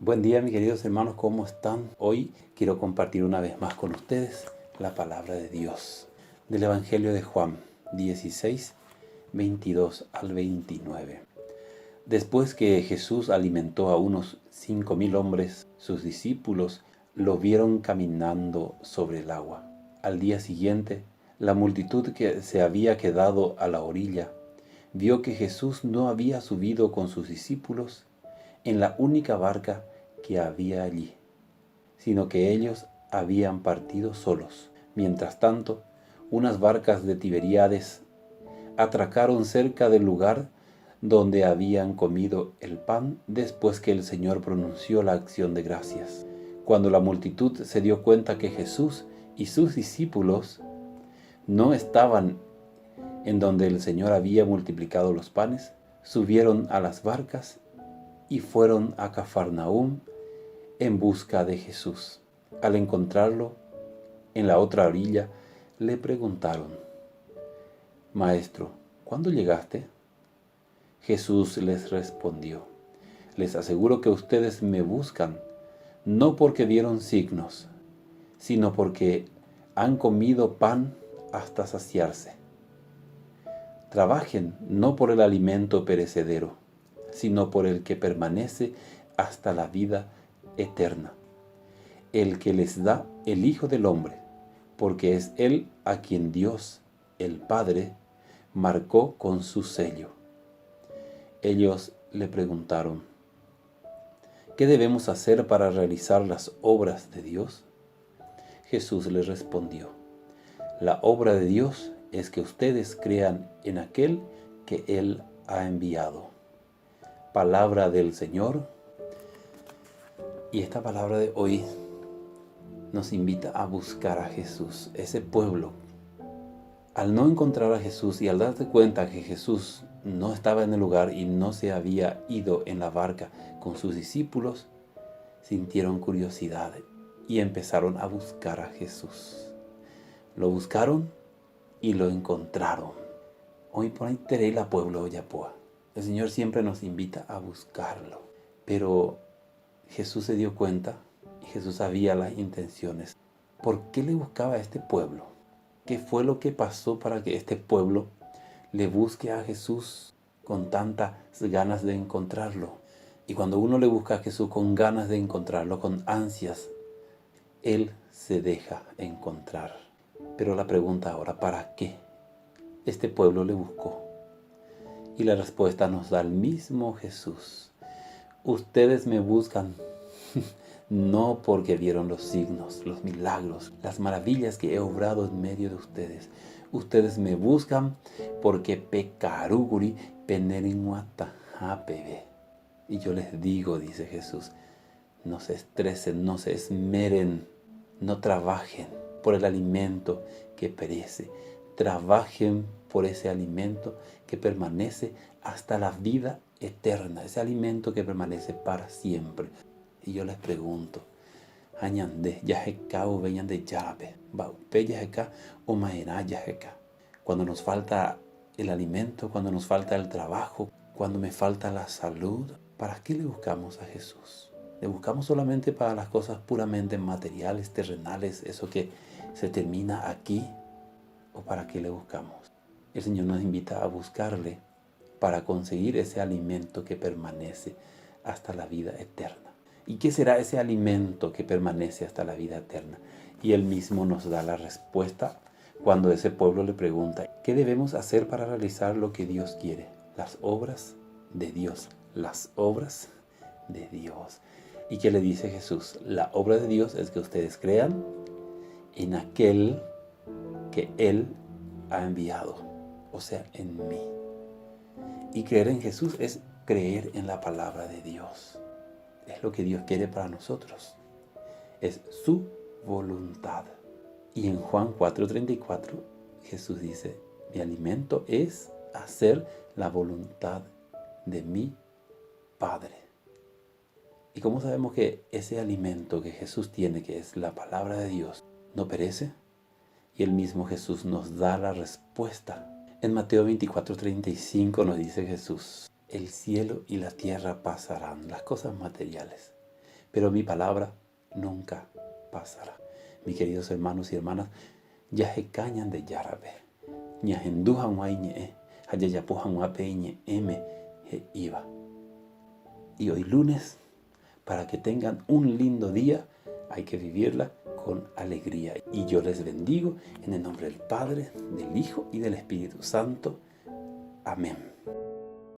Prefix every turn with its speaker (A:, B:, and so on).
A: Buen día, mis queridos hermanos, ¿cómo están? Hoy quiero compartir una vez más con ustedes la palabra de Dios del Evangelio de Juan 16, 22 al 29. Después que Jesús alimentó a unos 5.000 hombres, sus discípulos lo vieron caminando sobre el agua. Al día siguiente, la multitud que se había quedado a la orilla vio que Jesús no había subido con sus discípulos en la única barca que había allí, sino que ellos habían partido solos. Mientras tanto, unas barcas de Tiberíades atracaron cerca del lugar donde habían comido el pan después que el Señor pronunció la acción de gracias. Cuando la multitud se dio cuenta que Jesús y sus discípulos no estaban en donde el Señor había multiplicado los panes, subieron a las barcas y fueron a Cafarnaúm en busca de Jesús. Al encontrarlo en la otra orilla, le preguntaron: Maestro, ¿cuándo llegaste? Jesús les respondió: Les aseguro que ustedes me buscan, no porque vieron signos, sino porque han comido pan hasta saciarse. Trabajen no por el alimento perecedero, sino por el que permanece hasta la vida eterna, el que les da el Hijo del Hombre, porque es Él a quien Dios, el Padre, marcó con su sello. Ellos le preguntaron: ¿Qué debemos hacer para realizar las obras de Dios? Jesús les respondió: La obra de Dios es que ustedes crean en aquel que Él ha enviado. Palabra del Señor. Y esta palabra de hoy nos invita a buscar a Jesús. Ese pueblo, al no encontrar a Jesús y al darse cuenta que Jesús no estaba en el lugar y no se había ido en la barca con sus discípulos, sintieron curiosidad y empezaron a buscar a Jesús. Lo buscaron y lo encontraron. Hoy por ahí tenéis la pueblo Yapoa. El Señor siempre nos invita a buscarlo. Pero Jesús se dio cuenta y Jesús sabía las intenciones. ¿Por qué le buscaba a este pueblo? ¿Qué fue lo que pasó para que este pueblo le busque a Jesús con tantas ganas de encontrarlo? Y cuando uno le busca a Jesús con ganas de encontrarlo, con ansias, Él se deja encontrar. Pero la pregunta ahora, ¿para qué este pueblo le buscó? Y la respuesta nos da el mismo Jesús. Ustedes me buscan no porque vieron los signos, los milagros, las maravillas que he obrado en medio de ustedes. Ustedes me buscan porque pecaruguri peneringuatahapebe. Y yo les digo, dice Jesús, no se estresen, no se esmeren, no trabajen por el alimento que perece. Trabajen por ese alimento que permanece hasta la vida eterna, ese alimento que permanece para siempre. Y yo les pregunto: Añande, yajeka o veñande yabe, baupe yajeka o maena yajeka. Cuando nos falta el alimento, cuando nos falta el trabajo, cuando me falta la salud, ¿para qué le buscamos a Jesús? ¿Le buscamos solamente para las cosas puramente materiales, terrenales, eso que se termina aquí? ¿O para qué le buscamos? El Señor nos invita a buscarle para conseguir ese alimento que permanece hasta la vida eterna. ¿Y qué será ese alimento que permanece hasta la vida eterna? Y Él mismo nos da la respuesta cuando ese pueblo le pregunta: ¿qué debemos hacer para realizar lo que Dios quiere? Las obras de Dios. Las obras de Dios. ¿Y qué le dice Jesús? La obra de Dios es que ustedes crean en aquel que Él ha enviado, o sea, en mí. Y creer en Jesús es creer en la palabra de Dios. Es lo que Dios quiere para nosotros. Es su voluntad. Y en Juan 4:34 Jesús dice: mi alimento es hacer la voluntad de mi Padre. ¿Y cómo sabemos que ese alimento que Jesús tiene, que es la palabra de Dios, no perece? Y el mismo Jesús nos da la respuesta. En Mateo 24:35 nos dice Jesús: el cielo y la tierra pasarán, las cosas materiales, pero mi palabra nunca pasará. Mis queridos hermanos y hermanas, ya se cañan de yarabe, ya endujan guayñe, ya pujan guapeñe, iba. Y hoy lunes, para que tengan un lindo día, hay que vivirla con alegría. Y yo les bendigo en el nombre del Padre, del Hijo y del Espíritu Santo. Amén.